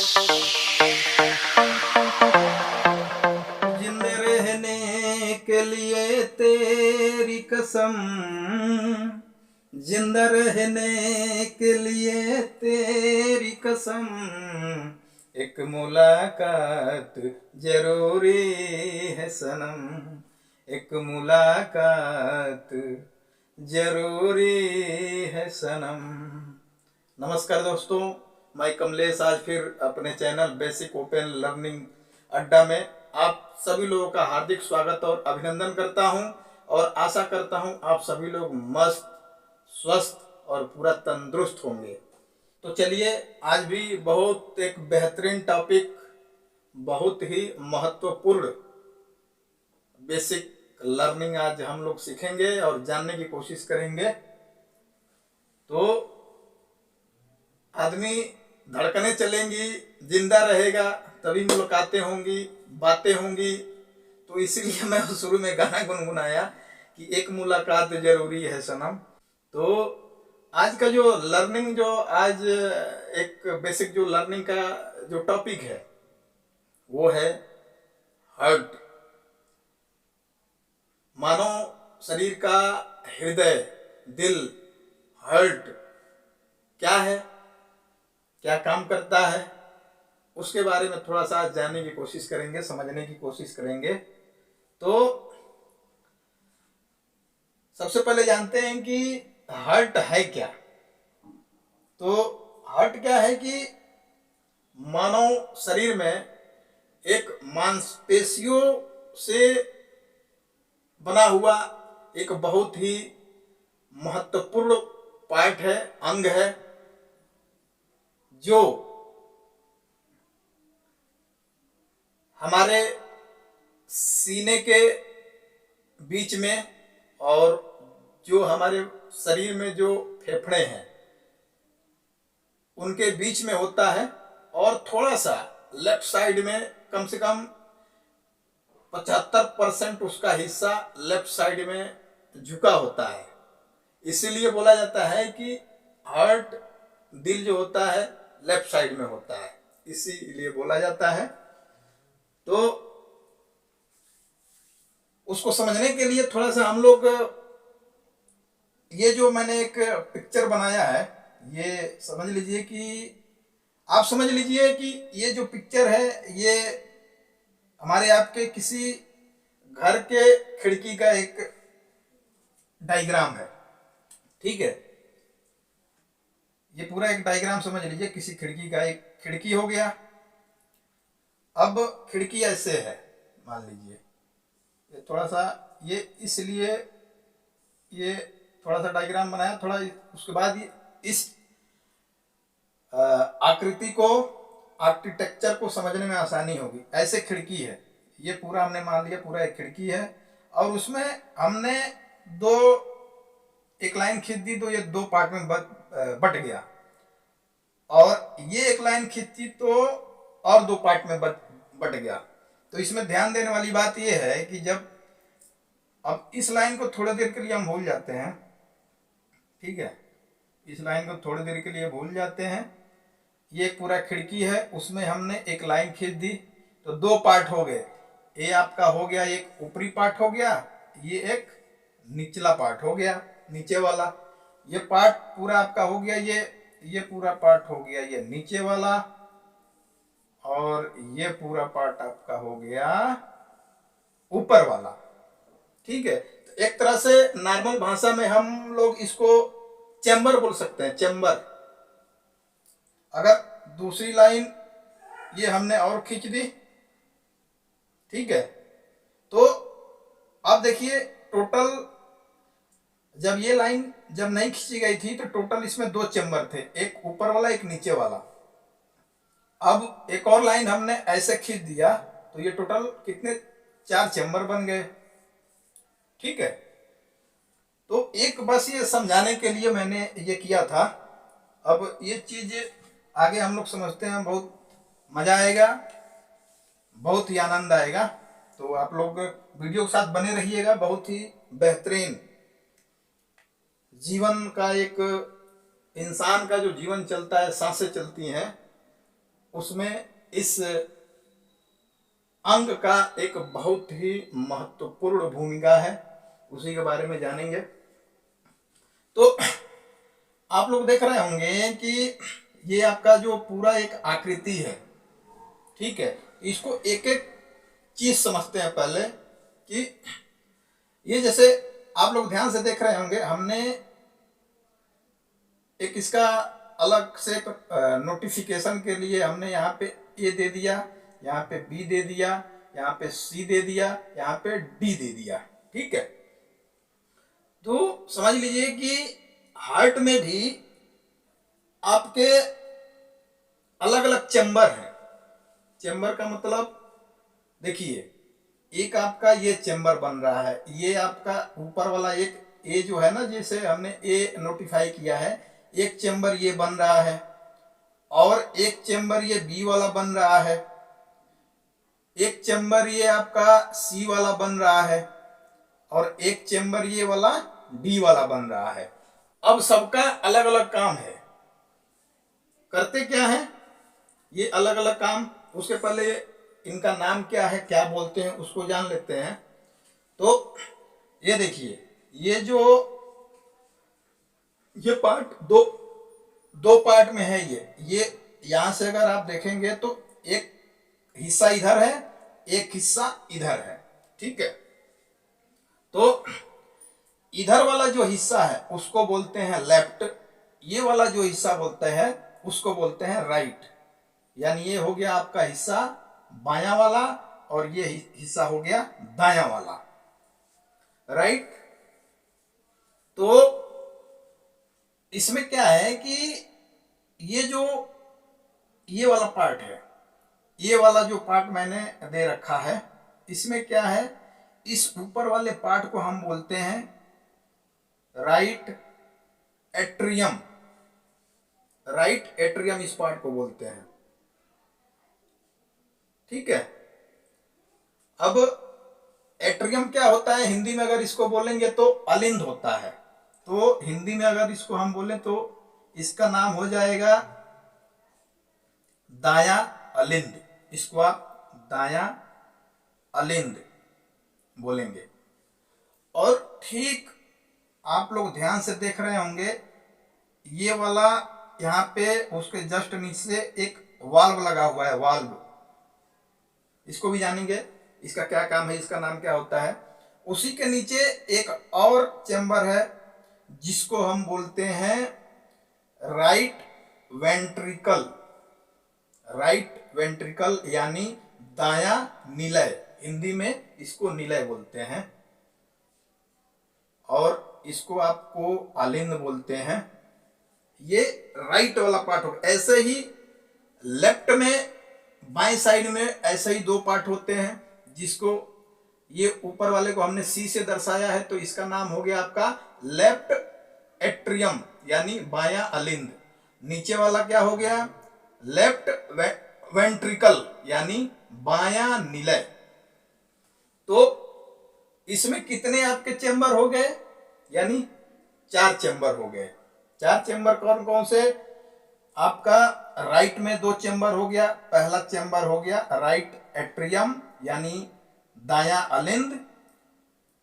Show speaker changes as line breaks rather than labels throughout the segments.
जिंदा रहने के लिए तेरी कसम, जिंदा रहने के लिए तेरी कसम, एक मुलाकात जरूरी है सनम, एक मुलाकात जरूरी है सनम। नमस्कार दोस्तों, मैं कमलेश आज फिर अपने चैनल बेसिक ओपन लर्निंग अड्डा में आप सभी लोगों का हार्दिक स्वागत और अभिनंदन करता हूं और आशा करता हूं आप सभी लोग मस्त, स्वस्थ और पूरा तंदुरुस्त होंगे। तो चलिए, आज भी बहुत एक बेहतरीन टॉपिक, बहुत ही महत्वपूर्ण बेसिक लर्निंग आज हम लोग सीखेंगे और जानने की कोशिश करेंगे। तो आदमी धड़कनें चलेंगी, जिंदा रहेगा तभी मुलाकातें होंगी, बातें होंगी। तो इसीलिए मैं शुरू में गाना गुनगुनाया कि एक मुलाकात जरूरी है सनम। तो आज का जो लर्निंग, जो आज एक बेसिक जो लर्निंग का जो टॉपिक है वो है हार्ट। मानव शरीर का हृदय, दिल, हार्ट क्या है, क्या काम करता है, उसके बारे में थोड़ा सा जानने की कोशिश करेंगे, समझने की कोशिश करेंगे। तो सबसे पहले जानते हैं कि हार्ट है क्या। तो हार्ट क्या है कि मानव शरीर में एक मांसपेशियों से बना हुआ एक बहुत ही महत्वपूर्ण पार्ट है, अंग है, जो हमारे सीने के बीच में और जो हमारे शरीर में जो फेफड़े हैं उनके बीच में होता है, और थोड़ा सा लेफ्ट साइड में कम से कम 75% उसका हिस्सा लेफ्ट साइड में झुका होता है। इसीलिए बोला जाता है कि हार्ट, दिल जो होता है लेफ्ट साइड में होता है, इसीलिए बोला जाता है। तो उसको समझने के लिए थोड़ा सा हम लोग, ये जो मैंने एक पिक्चर बनाया है ये समझ लीजिए कि आप समझ लीजिए कि ये जो पिक्चर है ये हमारे आपके किसी घर के खिड़की का एक डायग्राम है। ठीक है, ये पूरा एक डायग्राम समझ लीजिए, किसी खिड़की का एक खिड़की हो गया। अब खिड़की ऐसे है, मान लीजिए ये थोड़ा सा, ये इसलिए ये थोड़ा सा डायग्राम बनाया थोड़ा, उसके बाद ये इस आकृति को, आर्किटेक्चर को समझने में आसानी होगी। ऐसे खिड़की है, ये पूरा हमने मान लिया पूरा एक खिड़की है, और उसमें हमने एक लाइन खींच दी तो ये दो पार्ट में बट गया, और ये एक लाइन खींची तो और दो पार्ट में बट गया। तो इसमें ध्यान देने वाली बात ये है कि जब अब इस लाइन को थोड़ी देर के लिए हम भूल जाते हैं, ठीक है, इस लाइन को थोड़ी देर के लिए भूल जाते हैं। ये पूरा खिड़की है, उसमें हमने एक लाइन खींच दी तो दो पार्ट हो गए। ये आपका हो गया, एक ऊपरी पार्ट हो गया, ये एक निचला पार्ट हो गया, नीचे वाला। ये पार्ट पूरा आपका हो गया, ये पूरा पार्ट हो गया ये नीचे वाला, और ये पूरा पार्ट आपका हो गया ऊपर वाला। ठीक है, तो एक तरह से नॉर्मल भाषा में हम लोग इसको चैम्बर बोल सकते हैं, चैम्बर। अगर दूसरी लाइन ये हमने और खींच दी, ठीक है, तो अब देखिए टोटल जब ये लाइन जब नहीं खींची गई थी तो टोटल इसमें दो चैम्बर थे, एक ऊपर वाला एक नीचे वाला। अब एक और लाइन हमने ऐसे खींच दिया तो ये टोटल कितने, चार चैम्बर बन गए। ठीक है, तो एक बस ये समझाने के लिए मैंने ये किया था। अब ये चीज आगे हम लोग समझते हैं, बहुत मजा आएगा, बहुत ही आनंद आएगा। तो आप लोग वीडियो के साथ बने रहिएगा। बहुत ही बेहतरीन जीवन का, एक इंसान का जो जीवन चलता है, सांसें चलती हैं, उसमें इस अंग का एक बहुत ही महत्वपूर्ण भूमिका है, उसी के बारे में जानेंगे। तो आप लोग देख रहे होंगे कि ये आपका जो पूरा एक आकृति है, ठीक है, इसको एक एक चीज समझते हैं पहले कि ये जैसे आप लोग ध्यान से देख रहे होंगे, हमने एक इसका अलग से नोटिफिकेशन के लिए हमने यहाँ पे ए दे दिया, यहाँ पे बी दे दिया, यहाँ पे सी दे दिया, यहाँ पे डी दे दिया, ठीक है। तो समझ लीजिए कि हार्ट में भी आपके अलग अलग चैम्बर हैं। चैम्बर का मतलब देखिए, एक आपका ये चैम्बर बन रहा है, ये आपका ऊपर वाला एक ए जो है ना, जैसे हमने ए नोटिफाई किया है, एक चैम्बर ये बन रहा है, और एक चैम्बर ये बी वाला बन रहा है, एक चैम्बर ये आपका सी वाला बन रहा है, और एक चैम्बर ये वाला डी वाला बन रहा है। अब सबका अलग अलग काम है, करते क्या है ये अलग अलग काम। उसके पहले इनका नाम क्या है, क्या बोलते हैं, उसको जान लेते हैं। तो ये देखिए, ये जो ये पार्ट दो पार्ट में है। ये यहां से अगर आप देखेंगे तो एक हिस्सा इधर है, एक हिस्सा इधर है, ठीक है। तो इधर वाला जो हिस्सा है उसको बोलते हैं लेफ्ट, ये वाला जो हिस्सा बोलते हैं उसको बोलते हैं राइट। यानी ये हो गया आपका हिस्सा बायां वाला, और ये हिस्सा हो गया दायां वाला, राइट। तो इसमें क्या है कि ये जो ये वाला पार्ट है, ये वाला जो पार्ट मैंने दे रखा है, इसमें क्या है, इस ऊपर वाले पार्ट को हम बोलते हैं राइट एट्रियम। राइट एट्रियम इस पार्ट को बोलते हैं, ठीक है। अब एट्रियम क्या होता है हिंदी में, अगर इसको बोलेंगे तो अलिंद होता है। तो हिंदी में अगर इसको हम बोलें तो इसका नाम हो जाएगा दाया अलिंद। इसको आप दाया अलिंद बोलेंगे। और ठीक आप लोग ध्यान से देख रहे होंगे, ये वाला यहाँ पे उसके जस्ट नीचे एक वाल्व लगा हुआ है, वाल्व। इसको भी जानेंगे, इसका क्या काम है, इसका नाम क्या होता है। उसी के नीचे एक और चैम्बर है जिसको हम बोलते हैं राइट वेंट्रिकल। राइट वेंट्रिकल यानी दाया निलय, हिंदी में इसको निलय बोलते हैं, और इसको आपको अलिंद बोलते हैं। ये राइट वाला पार्ट हो। ऐसे ही लेफ्ट में बाएं साइड में ऐसे ही दो पार्ट होते हैं, जिसको ये ऊपर वाले को हमने सी से दर्शाया है, तो इसका नाम हो गया आपका लेफ्ट एट्रियम यानी बायां अलिंद। नीचे वाला क्या हो गया, लेफ्ट वेंट्रिकल यानी बायां निलय। तो इसमें कितने आपके चेंबर हो गए, यानी 4 चेंबर हो गए। 4 चेंबर कौन कौन से, आपका राइट में 2 चेंबर हो गया। पहला चेंबर हो गया राइट एट्रियम यानी दायां अलिंद,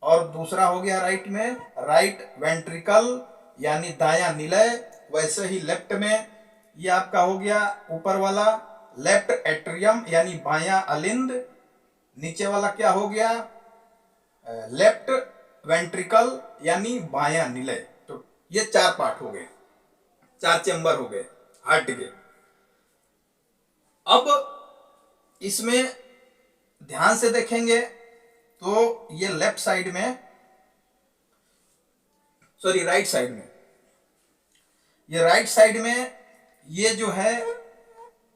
और दूसरा हो गया राइट में राइट वेंट्रिकल यानी दायां निलय। वैसे ही लेफ्ट में ये आपका हो गया ऊपर वाला लेफ्ट एट्रियम यानी बायां अलिंद, नीचे वाला क्या हो गया लेफ्ट वेंट्रिकल यानी बायां निलय। तो ये 4 पार्ट हो गए, 4 चेंबर हो गए हार्ट के। अब इसमें ध्यान से देखेंगे तो ये लेफ्ट साइड में, सॉरी राइट साइड में, ये राइट साइड में ये जो है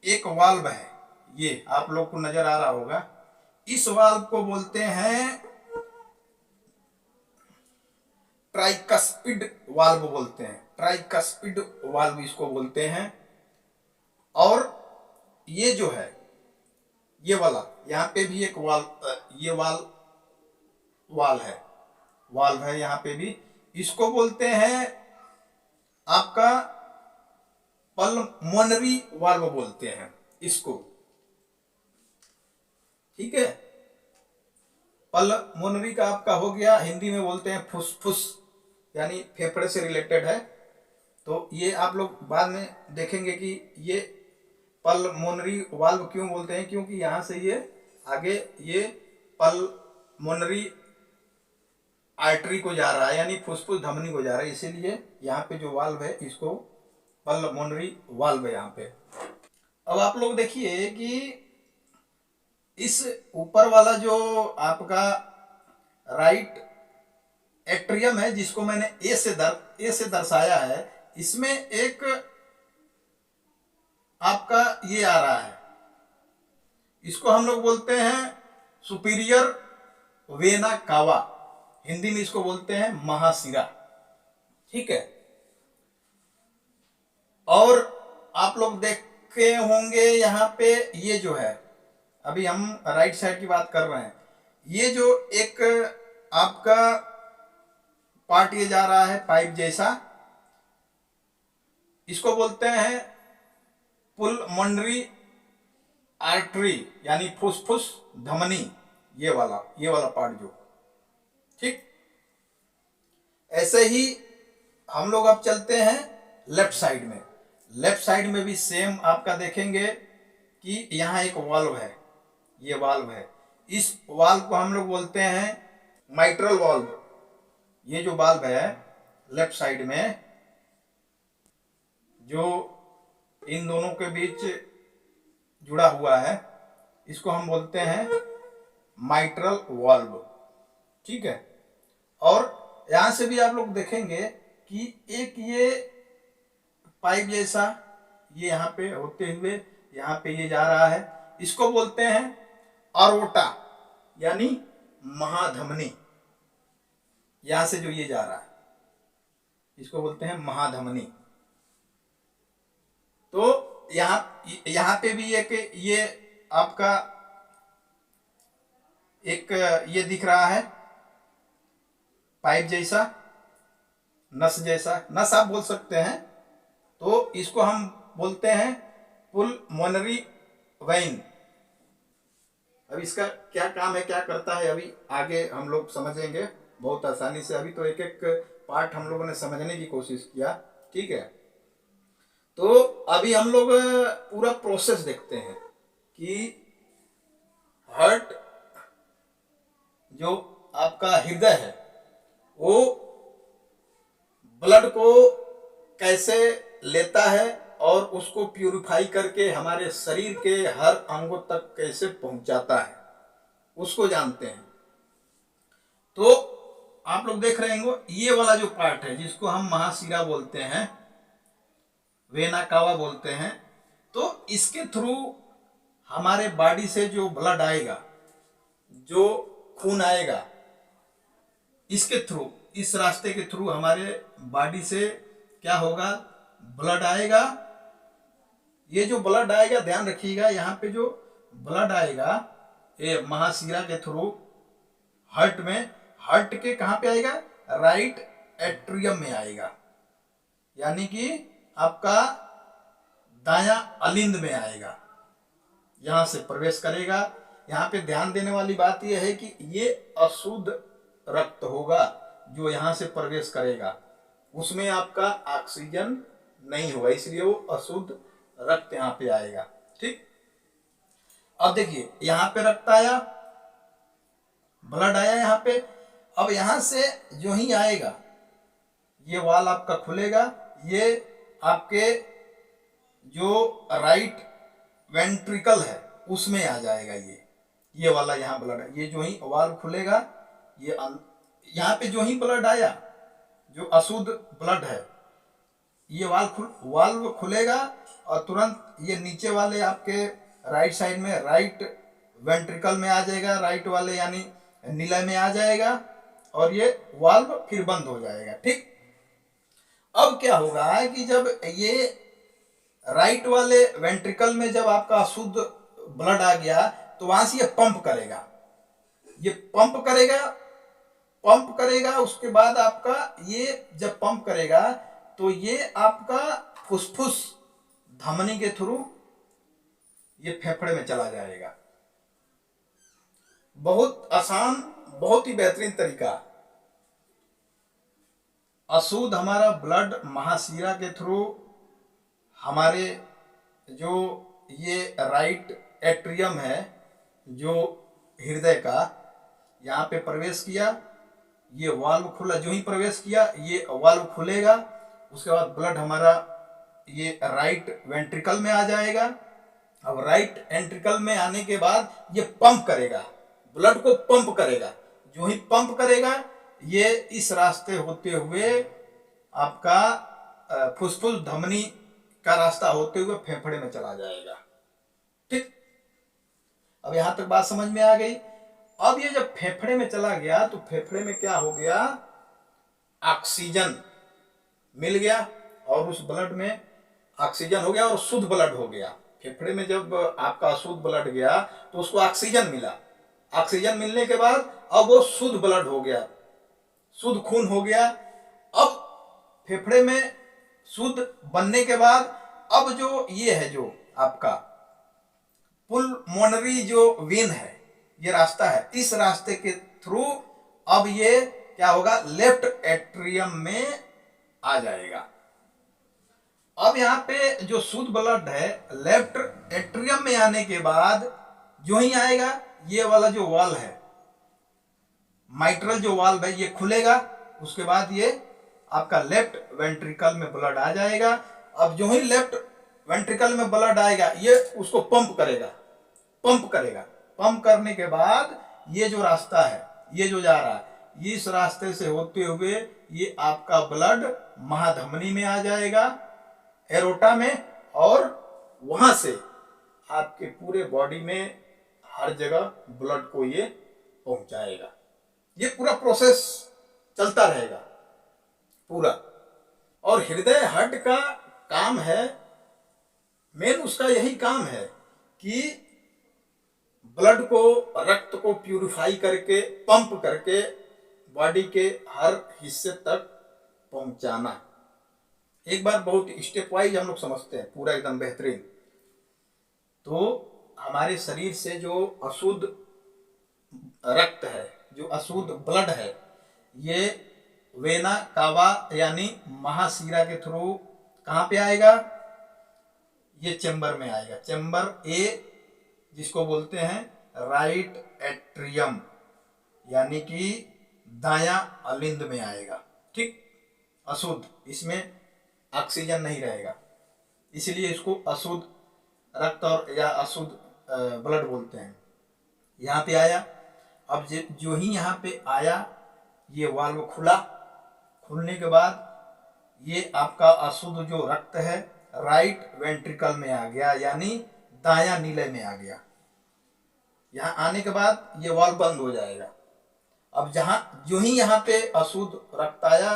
एक वाल्व है, ये आप लोग को नजर आ रहा होगा। इस वाल्व को बोलते हैं ट्राइकस्पिड वाल्व बोलते हैं, ट्राइकस्पिड वाल्व इसको बोलते हैं। और ये जो है ये वाला, यहाँ पे भी एक ये वाल्व है यहाँ पे भी, इसको बोलते हैं आपका पल्मोनरी वाल्व बोलते हैं। इसको, ठीक है। पल्मोनरी का आपका हो गया, हिंदी में बोलते हैं फुसफुस, यानी फेफड़े से रिलेटेड है। तो ये आप लोग बाद में देखेंगे कि ये पल्मोनरी वाल्व क्यों बोलते हैं, क्योंकि यहाँ से ये आगे ये पल्मोनरी आर्टरी को जा रहा है, यानी फुसफुस धमनी को जा रहा है, इसीलिए यहाँ पे जो वाल्व है इसको पल्मोनरी वाल्व है यहाँ पे। अब आप लोग देखिए कि इस ऊपर वाला जो आपका राइट एट्रियम है, जिसको मैंने ए से दर्शाया है, इसमें एक आपका ये आ रहा है, इसको हम लोग बोलते हैं सुपीरियर वेना कावा, हिंदी में इसको बोलते हैं महाशिरा, ठीक है। और आप लोग देखे होंगे यहाँ पे ये जो है, अभी हम राइट साइड की बात कर रहे हैं, ये जो एक आपका पार्ट ये जा रहा है पाइप जैसा, इसको बोलते हैं पुलमोनरी आर्टरी, यानी फुसफुस धमनी, ये वाला पार्ट जो, ठीक। ऐसे ही हम लोग अब चलते हैं लेफ्ट साइड में। लेफ्ट साइड में भी सेम आपका देखेंगे कि यहाँ एक वाल्व है, ये वाल्व है, इस वाल्व को हम लोग बोलते हैं माइट्रल वाल्व। ये जो वाल्व है लेफ्ट साइड में, जो इन दोनों के बीच जुड़ा हुआ है, इसको हम बोलते हैं माइट्रल वाल्व, ठीक है। और यहां से भी आप लोग देखेंगे कि एक ये पाइप जैसा ये यहाँ पे होते हुए यहाँ पे ये जा रहा है, इसको बोलते हैं अरोटा, यानी महाधमनी। यहां से जो ये जा रहा है इसको बोलते हैं महाधमनी। तो यहाँ पे भी एक ये आपका एक ये दिख रहा है पाइप जैसा, नस जैसा, नस आप बोल सकते हैं। तो इसको हम बोलते हैं पुलमोनरी वेन। अब इसका क्या काम है, क्या करता है, अभी आगे हम लोग समझेंगे बहुत आसानी से। अभी तो एक एक पार्ट हम लोगों ने समझने की कोशिश किया, ठीक है। तो अभी हम लोग पूरा प्रोसेस देखते हैं कि हार्ट जो आपका हृदय है वो ब्लड को कैसे लेता है और उसको प्यूरिफाई करके हमारे शरीर के हर अंगों तक कैसे पहुंचाता है, उसको जानते हैं। तो आप लोग देख रहे होंगे ये वाला जो पार्ट है जिसको हम महाशिरा बोलते हैं, वेना कावा बोलते हैं, तो इसके थ्रू हमारे बॉडी से जो ब्लड आएगा, जो खून आएगा, इसके थ्रू, इस रास्ते के थ्रू हमारे बॉडी से क्या होगा, ब्लड आएगा। ये जो ब्लड आएगा, ध्यान रखिएगा, यहाँ पे जो ब्लड आएगा ये महाशिरा के थ्रू हार्ट में, हार्ट के कहाँ पे आएगा, राइट एट्रियम में आएगा, यानी कि आपका दायां अलिंद में आएगा, यहां से प्रवेश करेगा। यहाँ पे ध्यान देने वाली बात यह है कि ये अशुद्ध रक्त होगा जो यहाँ से प्रवेश करेगा, उसमें आपका ऑक्सीजन नहीं होगा, इसलिए वो अशुद्ध रक्त यहाँ पे आएगा, ठीक। अब देखिए यहाँ पे रक्त आया, ब्लड आया यहाँ पे। अब यहाँ से जो ही आएगा ये वाल आपका खुलेगा, ये आपके जो राइट वेंट्रिकल है उसमें आ जाएगा, ये वाला यहाँ ब्लड है। ये जो ही वाल्व खुलेगा, ये यहाँ पे जो ही ब्लड आया, जो अशुद्ध ब्लड है, ये वाल्व खुलेगा और तुरंत ये नीचे वाले आपके राइट साइड में, राइट वेंट्रिकल में आ जाएगा, राइट वाले यानी निलय में आ जाएगा, और ये वाल्व फिर बंद हो जाएगा, ठीक। अब क्या होगा कि जब ये राइट वाले वेंट्रिकल में जब आपका अशुद्ध ब्लड आ गया, तो वहां से ये पंप करेगा, ये पंप करेगा। उसके बाद आपका ये जब पंप करेगा तो ये आपका फुसफुस धमनी के थ्रू ये फेफड़े में चला जाएगा। बहुत आसान, बहुत ही बेहतरीन तरीका। अशुद्ध हमारा ब्लड महाशिरा के थ्रू हमारे जो ये राइट एट्रियम है जो हृदय का, यहाँ पे प्रवेश किया, ये वाल्व खुला, जो ही प्रवेश किया ये वाल्व खुलेगा, उसके बाद ब्लड हमारा ये राइट वेंट्रिकल में आ जाएगा। अब राइट वेंट्रिकल में आने के बाद ये पंप करेगा, ब्लड को पंप करेगा। जो ही पंप करेगा ये इस रास्ते होते हुए आपका फुसफुस धमनी का रास्ता होते हुए फेफड़े में चला जाएगा। ठीक, अब यहां तक बात समझ में आ गई। अब ये जब फेफड़े में चला गया तो फेफड़े में क्या हो गया, ऑक्सीजन मिल गया और उस ब्लड में ऑक्सीजन हो गया और शुद्ध ब्लड हो गया। फेफड़े में जब आपका अशुद्ध ब्लड गया तो उसको ऑक्सीजन मिला, ऑक्सीजन मिलने के बाद अब वो शुद्ध ब्लड हो गया, शुद्ध खून हो गया। अब फेफड़े में शुद्ध बनने के बाद अब जो ये है जो आपका पुलमोनरी जो वेन है, ये रास्ता है, इस रास्ते के थ्रू अब ये क्या होगा, लेफ्ट एट्रियम में आ जाएगा। अब यहाँ पे जो शुद्ध ब्लड है लेफ्ट एट्रियम में आने के बाद जो ही आएगा, ये वाला जो वाल्व है माइट्रल जो वाल्व है ये खुलेगा, उसके बाद ये आपका लेफ्ट वेंट्रिकल में ब्लड आ जाएगा। अब जो ही लेफ्ट वेंट्रिकल में ब्लड आएगा ये उसको पंप करेगा, पंप करेगा। पंप करने के बाद ये जो रास्ता है, ये जो जा रहा है, इस रास्ते से होते हुए ये आपका ब्लड महाधमनी में आ जाएगा, एरोटा में, और वहां से आपके पूरे बॉडी में हर जगह ब्लड को ये पहुंचाएगा। ये पूरा प्रोसेस चलता रहेगा पूरा। और हृदय हार्ट का काम है, मेन उसका यही काम है कि ब्लड को, रक्त को प्यूरिफाई करके, पंप करके बॉडी के हर हिस्से तक पहुंचाना। एक बार बहुत स्टेप वाइज हम लोग समझते हैं पूरा एकदम बेहतरीन। तो हमारे शरीर से जो अशुद्ध रक्त है, जो अशुद्ध ब्लड है, ये वेना कावा यानी महाशिरा के थ्रू कहाँ पे आएगा, ये चेंबर में आएगा। चेंबर ए जिसको बोलते हैं राइट एट्रियम, यानी कि दायां अलिंद में आएगा। ठीक, अशुद्ध, इसमें ऑक्सीजन नहीं रहेगा, इसलिए इसको अशुद्ध रक्त और या अशुद्ध ब्लड बोलते हैं। यहाँ पे आया, अब जो ही यहाँ पे आया ये वाल्व खुला, खुलने के बाद ये आपका अशुद्ध जो रक्त है राइट वेंट्रिकल में आ गया, यानी दायां नीले में आ गया। यहाँ आने के बाद ये वाल्व बंद हो जाएगा। अब जहाँ जो ही यहाँ पे अशुद्ध रक्त आया,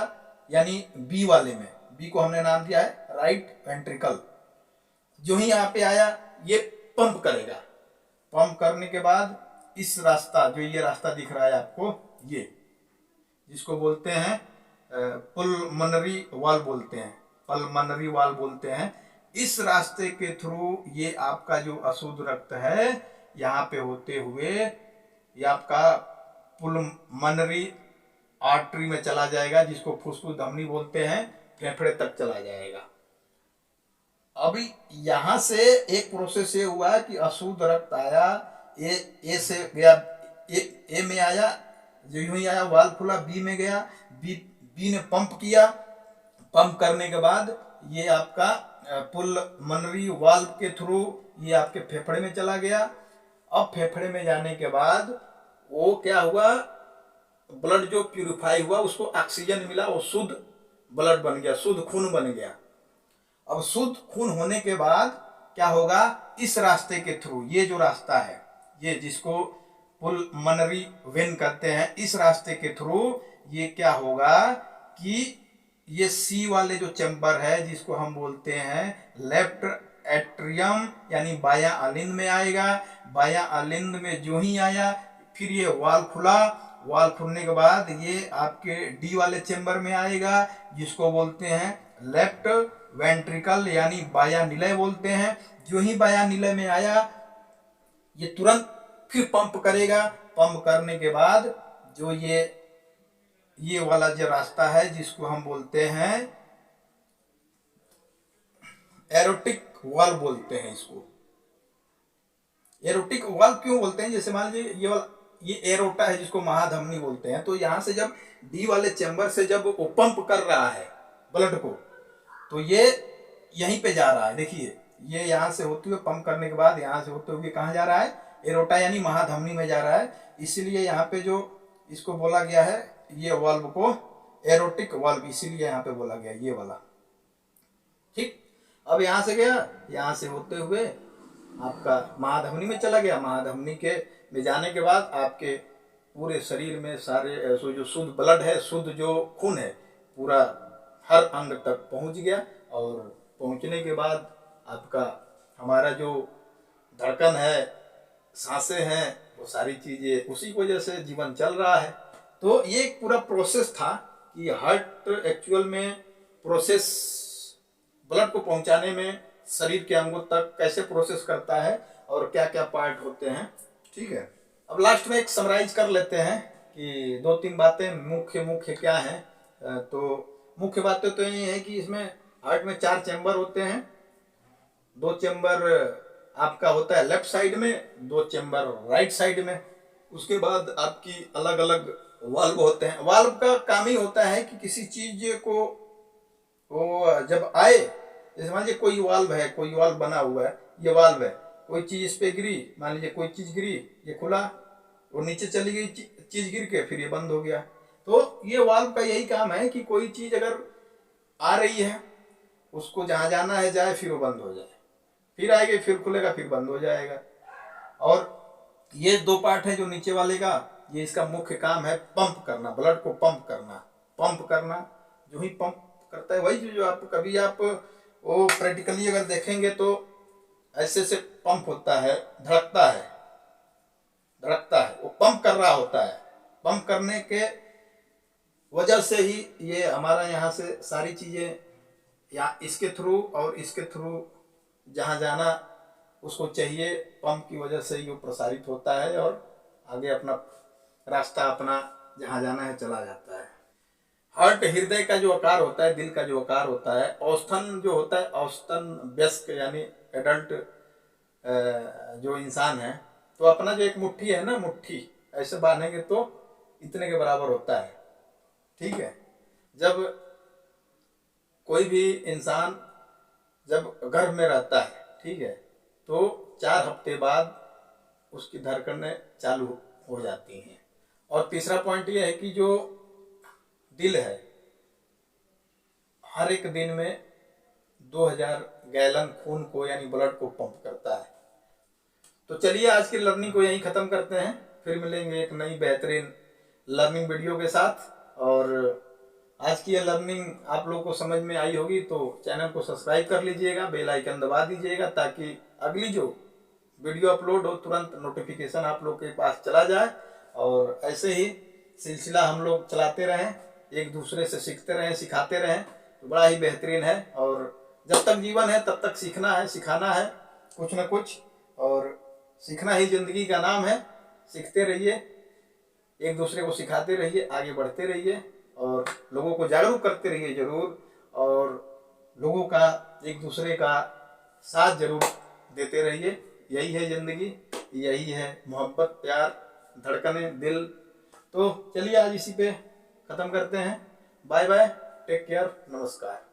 यानी बी वाले में, बी को हमने नाम दिया है राइट वेंट्रिकल, जो ही यहाँ पे आया ये पंप करेगा। पंप करने के बाद इस रास्ता, जो ये रास्ता दिख रहा है आपको, ये जिसको बोलते हैं पुलमनरी वाल्व बोलते हैं, पल्मनरी वाल्व बोलते हैं, इस रास्ते के थ्रू ये आपका जो अशुद्ध रक्त है यहाँ पे होते हुए ये आपका पुलमनरी आर्टरी में चला जाएगा, जिसको फुसफुस धमनी बोलते हैं, फेफड़े तक चला जाएगा। अभी यहाँ से एक प्रोसेस ये हुआ कि अशुद्ध रक्त आया, ए से गया, ए में आया, जो यूं ही आया वाल्व खुला, बी में गया, बी ने पंप किया। पंप करने के बाद ये आपका पुलमनरी वाल्व के थ्रू ये आपके फेफड़े में चला गया। अब फेफड़े में जाने के बाद वो क्या हुआ, ब्लड जो प्यूरिफाई हुआ उसको ऑक्सीजन मिला, वो शुद्ध ब्लड बन गया, शुद्ध खून बन गया। अब शुद्ध खून होने के बाद क्या होगा, इस रास्ते के थ्रू, ये जो रास्ता है, ये जिसको पुलमनरी वेन कहते हैं, इस रास्ते के थ्रू ये क्या होगा कि ये सी वाले जो चैम्बर है जिसको हम बोलते हैं लेफ्ट एट्रियम, यानी बायां अलिंद में आएगा। बायां अलिंद में जो ही आया फिर ये वाल्व खुला, वाल्व खुलने के बाद ये आपके डी वाले चैम्बर में आएगा, जिसको बोलते हैं लेफ्ट वेंट्रिकल, यानी बायां निलय बोलते हैं। जो ही बायां निलय में आया ये तुरंत फिर पंप करेगा। पंप करने के बाद जो ये वाला जो रास्ता है जिसको हम बोलते हैं एरोटिक वाल्व बोलते हैं इसको। एरोटिक वाल्व क्यों बोलते हैं? जैसे मान लीजिए ये एरोटा है जिसको महाधमनी बोलते हैं, तो यहाँ से जब डी वाले चैम्बर से जब वो पंप कर रहा है ब्लड को, तो ये यहीं पे जा रहा है। देखिए ये यहाँ से होते हुए पंप करने के बाद यहाँ से होते हुए कहाँ जा रहा है? एरोटा यानी महाधमनी में जा रहा है। इसीलिए यहाँ पे जो इसको बोला गया है ये वाल्व को एरोटिक वाल्व इसीलिए यहाँ पे बोला गया ये वाला। ठीक, अब यहाँ से गया, यहाँ से होते हुए आपका महाधमनी में चला गया। महाधमनी के में जाने के बाद आपके पूरे शरीर में सारे जो शुद्ध ब्लड है, शुद्ध जो खून है, पूरा हर अंग तक पहुंच गया। और पहुंचने के बाद आपका हमारा जो धड़कन है, सांसें हैं, वो सारी चीज़ें उसी की वजह से जीवन चल रहा है। तो ये एक पूरा प्रोसेस था कि हार्ट एक्चुअल में प्रोसेस ब्लड को पहुंचाने में शरीर के अंगों तक कैसे प्रोसेस करता है और क्या क्या पार्ट होते हैं। ठीक है, अब लास्ट में एक समराइज कर लेते हैं कि 2-3 बातें मुख्य क्या हैं। तो मुख्य बातें तो ये है कि इसमें हार्ट में 4 चैम्बर होते हैं। 2 चैम्बर आपका होता है लेफ्ट साइड में, 2 चैम्बर राइट साइड में। उसके बाद आपकी अलग अलग वाल्व होते हैं। वाल्व का काम ही होता है कि किसी चीज को वो जब आए, जैसे मान लीजिए कोई वाल्व है, कोई वाल्व बना हुआ है, ये वाल्व है, कोई चीज इस पे गिरी, मान लीजिए कोई चीज गिरी, ये खुला, वो नीचे चली गई चीज गिर के, फिर ये बंद हो गया। तो ये वाल्व का यही काम है कि कोई चीज अगर आ रही है उसको जहाँ जाना है जाए, फिर वो बंद हो जाए, फिर आएगी, फिर खुलेगा, फिर बंद हो जाएगा। और ये 2 पार्ट है जो नीचे वाले का, ये इसका मुख्य काम है पंप करना, ब्लड को पंप करना। पंप करना जो ही पंप करता है वही जो आप कभी आप वो प्रैक्टिकली अगर देखेंगे तो ऐसे से पंप होता है, धड़कता है, वो पंप कर रहा होता है। पंप करने के वजह से ही ये हमारा यहाँ से सारी चीज़ें या इसके थ्रू और इसके थ्रू जहाँ जाना उसको चाहिए, पंप की वजह से ये प्रसारित होता है और आगे अपना रास्ता अपना जहाँ जाना है चला जाता है। हार्ट हृदय का जो आकार होता है, दिल का जो आकार होता है, औसतन जो होता है, औसतन वयस्क यानी एडल्ट जो इंसान है, तो अपना जो एक मुट्ठी है ना, मुट्ठी ऐसे बांधेंगे तो इतने के बराबर होता है। ठीक है, जब कोई भी इंसान जब गर्भ में रहता है, ठीक है, तो 4 हफ्ते बाद उसकी धड़कनें चालू हो जाती हैं। और तीसरा पॉइंट ये है कि जो दिल है हर एक दिन में 2000 गैलन खून को यानी ब्लड को पंप करता है। तो चलिए आज की लर्निंग को यहीं ख़त्म करते हैं, फिर मिलेंगे एक नई बेहतरीन लर्निंग वीडियो के साथ। और आज की यह लर्निंग आप लोगों को समझ में आई होगी तो चैनल को सब्सक्राइब कर लीजिएगा, बेल आइकन दबा दीजिएगा ताकि अगली जो वीडियो अपलोड हो तुरंत नोटिफिकेशन आप लोग के पास चला जाए। और ऐसे ही सिलसिला हम लोग चलाते रहें, एक दूसरे से सीखते रहें, सिखाते रहें, तो बड़ा ही बेहतरीन है। और जब तक जीवन है तब तक सीखना है, सिखाना है कुछ न कुछ, और सीखना ही ज़िंदगी का नाम है। सीखते रहिए, एक दूसरे को सिखाते रहिए, आगे बढ़ते रहिए और लोगों को जागरूक करते रहिए ज़रूर, और लोगों का एक दूसरे का साथ जरूर देते रहिए। यही है ज़िंदगी, यही है मोहब्बत, प्यार, धड़कनें, दिल। तो चलिए आज इसी पे ख़त्म करते हैं। बाय बाय, टेक केयर, नमस्कार।